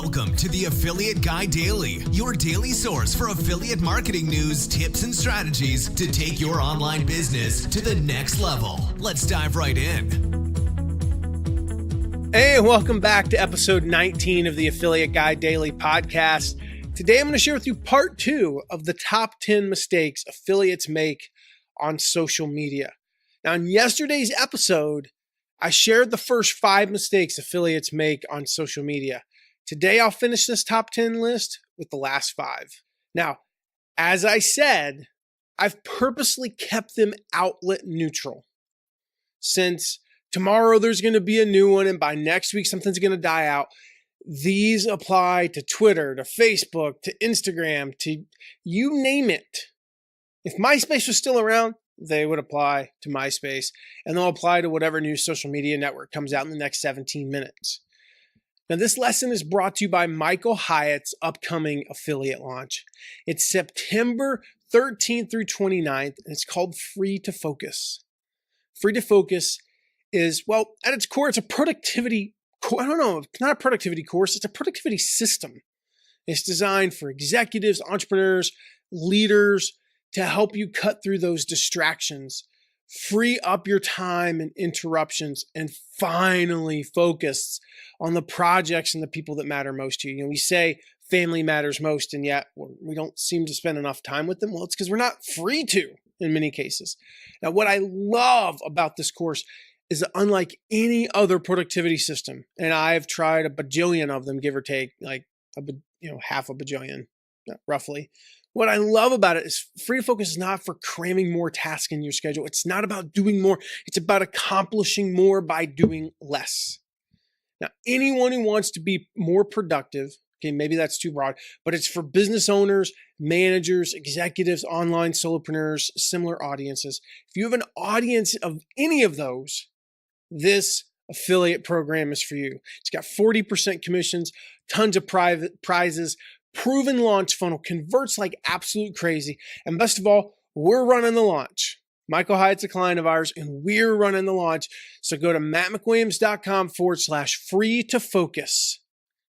Welcome to the Affiliate Guy Daily, your daily source for affiliate marketing news, tips, and strategies to take your online business to the next level. Let's dive right in. Hey, welcome back to episode 19 of the Affiliate Guy Daily podcast. Today, I'm going to share with you part 2 of the top 10 mistakes affiliates make on social media. Now, in yesterday's episode, I shared the first 5 mistakes affiliates make on social media. Today, I'll finish this top 10 list with the last 5. Now, as I said, I've purposely kept them outlet neutral. Since tomorrow there's going to be a new one, and by next week something's going to die out. These apply to Twitter, to Facebook, to Instagram, to you name it. If MySpace was still around, they would apply to MySpace, and they'll apply to whatever new social media network comes out in the next 17 minutes. Now, this lesson is brought to you by Michael Hyatt's upcoming affiliate launch. It's September 13th through 29th, and it's called Free to Focus. Free to Focus is, well, at its core, it's a productivity it's not a productivity course, it's a productivity system. It's designed for executives, entrepreneurs, leaders to help you cut through those distractions, free up your time and interruptions, and finally focus on the projects and the people that matter most to you. You know, we say family matters most, and yet we don't seem to spend enough time with them. Well, it's because we're not free to in many cases. Now, what I love about this course is that unlike any other productivity system, and I've tried a bajillion of them, give or take, like half a bajillion, roughly. What I love about it is Free to Focus is not for cramming more tasks in your schedule. It's not about doing more. It's about accomplishing more by doing less. Now, anyone who wants to be more productive, okay, maybe that's too broad, but it's for business owners, managers, executives, online solopreneurs, similar audiences. If you have an audience of any of those, this affiliate program is for you. It's got 40% commissions, tons of private prizes, proven launch funnel, converts like absolute crazy. And best of all, we're running the launch. Michael Hyatt's a client of ours, and we're running the launch. So go to mattmcwilliams.com/free to focus.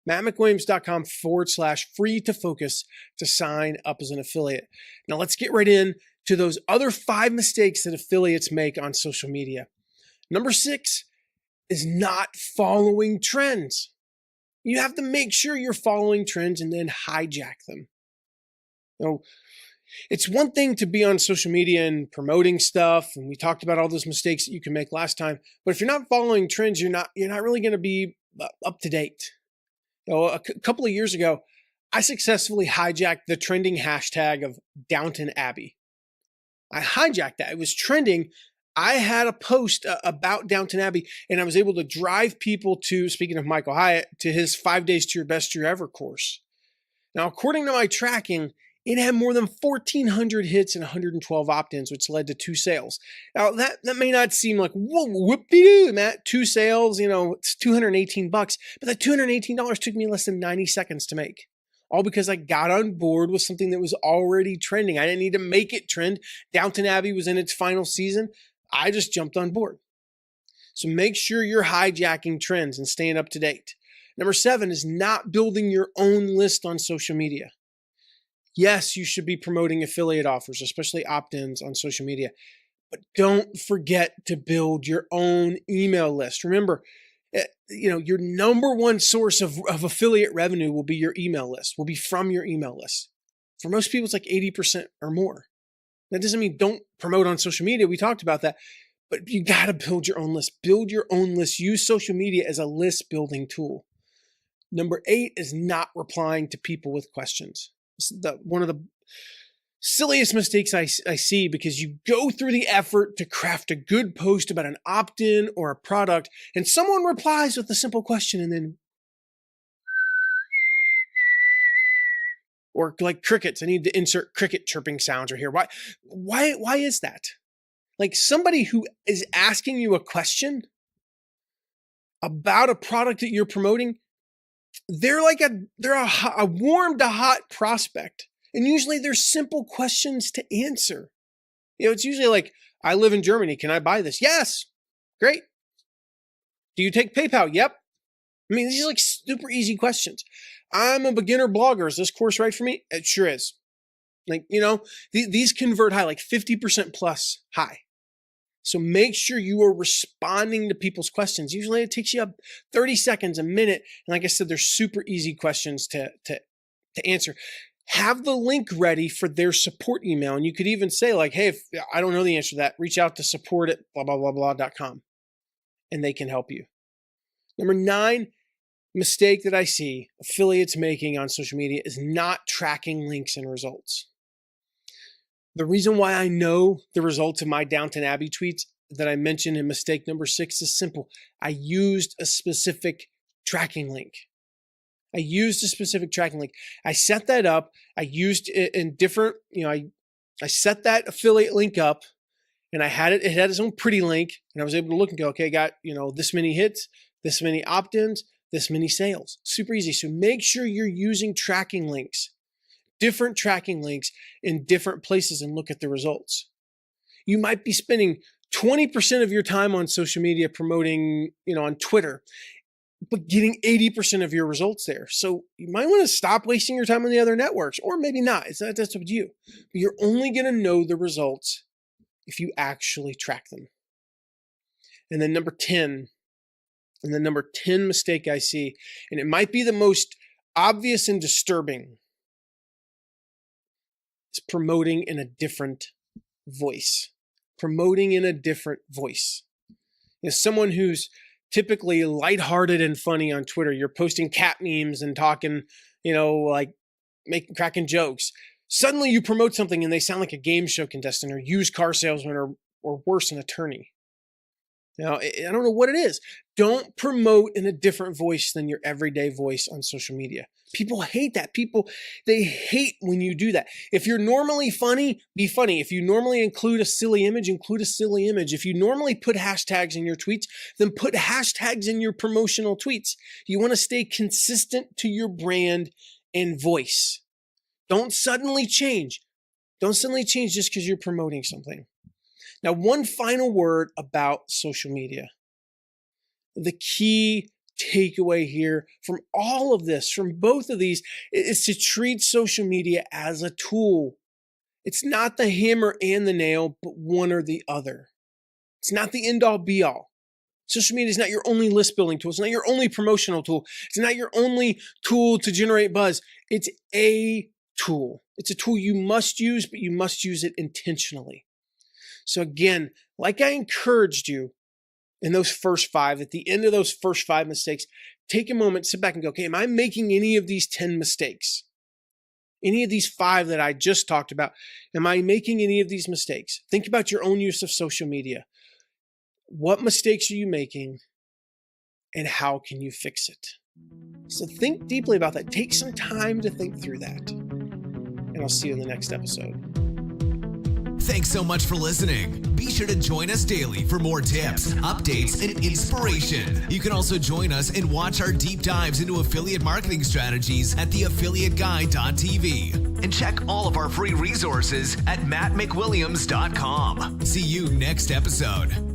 mattmcwilliams.com/free to focus to sign up as an affiliate. Now let's get right in to those other 5 mistakes that affiliates make on social media. Number 6 is not following trends. You have to make sure you're following trends and then hijack them. You know, it's one thing to be on social media and promoting stuff, and we talked about all those mistakes that you can make last time. But if you're not following trends, you're not really going to be up to date. You know, a couple of years ago, I successfully hijacked the trending hashtag of Downton Abbey. I hijacked that. It was trending. I had a post about Downton Abbey, and I was able to drive people to, speaking of Michael Hyatt, to his 5 days to your best year ever course. Now, according to my tracking, it had more than 1,400 hits and 112 opt-ins, which led to 2 sales. Now, that may not seem like, whoa, whoop-de-doo, Matt, 2 sales, it's $218, but that $218 took me less than 90 seconds to make. All because I got on board with something that was already trending. I didn't need to make it trend. Downton Abbey was in its final season. I just jumped on board. So make sure you're hijacking trends and staying up to date. Number 7 is not building your own list on social media. Yes, you should be promoting affiliate offers, especially opt-ins on social media, but don't forget to build your own email list. Remember, your number one source of affiliate revenue will be your email list, will be from your email list. For most people, it's like 80% or more. That doesn't mean don't promote on social media. We talked about that, but you got to build your own list. Build your own list. Use social media as a list building tool. Number 8 is not replying to people with questions. This is one of the silliest mistakes I see, because you go through the effort to craft a good post about an opt-in or a product, and someone replies with a simple question, and then, or like crickets. I need to insert cricket chirping sounds right here. Why is that? Like, somebody who is asking you a question about a product that you're promoting, they're a warm to hot prospect. And usually there's simple questions to answer. It's usually like, I live in Germany. Can I buy this? Yes. Great. Do you take PayPal? Yep. I mean, these are like super easy questions. I'm a beginner blogger. Is this course right for me? It sure is. Like, these convert high, like 50% plus high. So make sure you are responding to people's questions. Usually it takes you up 30 seconds, a minute. And like I said, they're super easy questions to answer. Have the link ready for their support email. And you could even say like, hey, if I don't know the answer to that, reach out to support@blah.com and they can help you. Number 9 mistake that I see affiliates making on social media is not tracking links and results. The reason why I know the results of my Downton Abbey tweets that I mentioned in mistake number 6 is simple. I used a specific tracking link. I set that up. I used it in different, I set that affiliate link up and it had its own pretty link. And I was able to look and go, okay, I got, this many hits, this many opt-ins, this many sales. Super easy. So make sure you're using tracking links. Different tracking links in different places and look at the results. You might be spending 20% of your time on social media promoting, on Twitter, but getting 80% of your results there. So you might want to stop wasting your time on the other networks, or maybe not. That's up to you. But you're only going to know the results if you actually track them. And then number 10 mistake I see, and it might be the most obvious and disturbing, is promoting in a different voice. Someone who's typically lighthearted and funny on Twitter, you're posting cat memes and talking, cracking jokes. Suddenly you promote something and they sound like a game show contestant or used car salesman or worse, an attorney. Now, I don't know what it is. Don't promote in a different voice than your everyday voice on social media. People hate that. They hate when you do that. If you're normally funny, be funny. If you normally include a silly image, include a silly image. If you normally put hashtags in your tweets, then put hashtags in your promotional tweets. You want to stay consistent to your brand and voice. Don't suddenly change. Just because you're promoting something. Now, one final word about social media. The key takeaway here from all of this, from both of these, is to treat social media as a tool. It's not the hammer and the nail, but one or the other. It's not the end-all be-all. Social media is not your only list building tool. It's not your only promotional tool. It's not your only tool to generate buzz. It's a tool. It's a tool you must use, but you must use it intentionally. So again, like I encouraged you in those first 5, at the end of those first 5 mistakes, take a moment, sit back and go, okay, am I making any of these 10 mistakes? Any of these 5 that I just talked about, am I making any of these mistakes? Think about your own use of social media. What mistakes are you making and how can you fix it? So think deeply about that. Take some time to think through that. And I'll see you in the next episode. Thanks so much for listening. Be sure to join us daily for more tips, updates, and inspiration. You can also join us and watch our deep dives into affiliate marketing strategies at theaffiliateguy.tv. And check all of our free resources at mattmcwilliams.com. See you next episode.